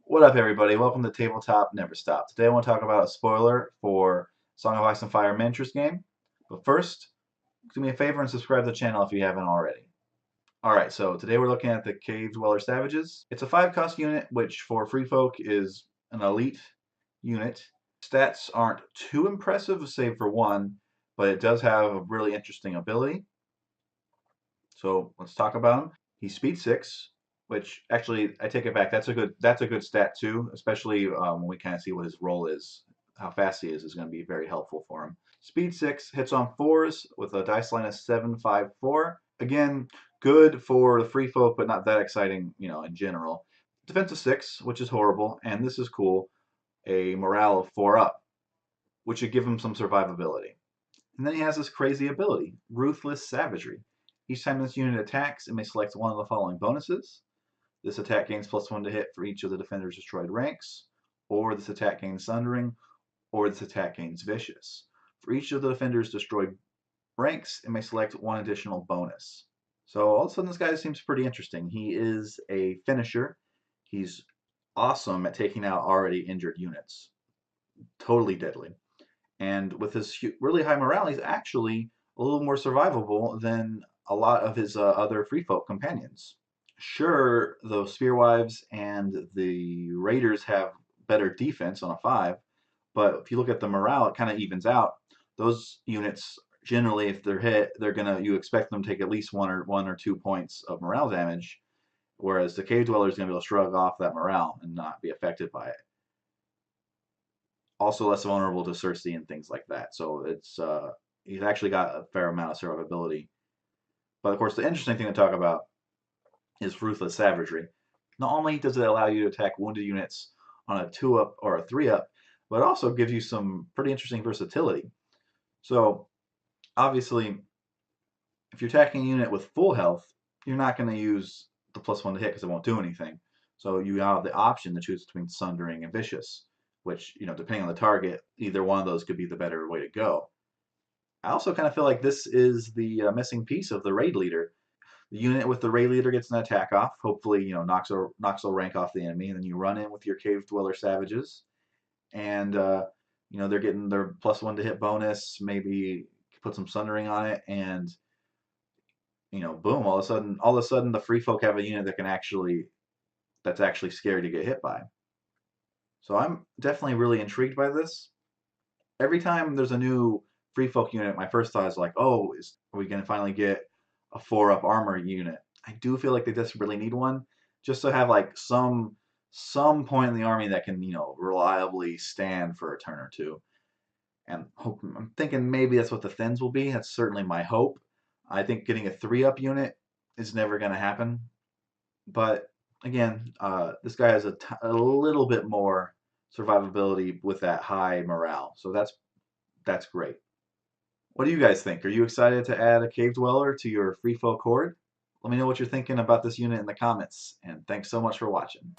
What up, everybody? Welcome to Tabletop Never Stop. Today I want to talk about a spoiler for Song of Ice and Fire miniatures game. But first, do me a favor and subscribe to the channel if you haven't already. Alright, so today we're looking at the Cave Dweller Savages. It's a 5-cost unit, which for free folk is an elite unit. Stats aren't too impressive, save for one, but it does have a really interesting ability. So let's talk about him. He's speed 6, which actually I take it back. That's a good stat too, especially when we kind of see what his role is. How fast he is going to be very helpful for him. Speed 6 hits on 4s with a dice line of 7, 5, 4. Again, good for the free folk, but not that exciting, in general. Defensive 6, which is horrible, and this is cool. A morale of 4 up, which should give him some survivability. And then he has this crazy ability, Ruthless Savagery. Each time this unit attacks, it may select one of the following bonuses. This attack gains +1 to hit for each of the defender's destroyed ranks, or this attack gains Sundering, or this attack gains Vicious. For each of the defender's destroyed ranks, it may select one additional bonus. So all of a sudden this guy seems pretty interesting. He is a finisher. He's awesome at taking out already injured units. Totally deadly. And with his really high morale, he's actually a little more survivable than a lot of his other free folk companions. Sure, the Spearwives and the Raiders have better defense on a 5, but if you look at the morale, it kind of evens out. Those units generally, if they're hit, you expect them to take at least one or 2 points of morale damage, whereas the Cave Dweller is going to be able to shrug off that morale and not be affected by it. Also less vulnerable to Cersei and things like that. So he's actually got a fair amount of survivability. But of course, the interesting thing to talk about is Ruthless Savagery. Not only does it allow you to attack wounded units on a 2-up or a 3-up, but it also gives you some pretty interesting versatility. So obviously, if you're attacking a unit with full health, you're not going to use the +1 to hit because it won't do anything. So you have the option to choose between Sundering and Vicious, which, depending on the target, either one of those could be the better way to go. I also kind of feel like this is the missing piece of the raid leader. The unit with the raid leader gets an attack off. Hopefully, knocks a rank off the enemy, and then you run in with your Cave Dweller Savages, and they're getting their +1 to hit bonus. Maybe put some Sundering on it, and boom! All of a sudden, the free folk have a unit that's actually scary to get hit by. So I'm definitely really intrigued by this. Every time there's a new free folk unit, my first thought is like, oh, are we going to finally get a 4-up armor unit? I do feel like they just really need one, just to have like some point in the army that can, reliably stand for a turn or two. And I'm thinking maybe that's what the Thins will be. That's certainly my hope. I think getting a 3-up unit is never going to happen. But again, this guy has a little bit more survivability with that high morale. So that's great. What do you guys think? Are you excited to add a Cave Dweller to your free folk horde? Let me know what you're thinking about this unit in the comments, and thanks so much for watching.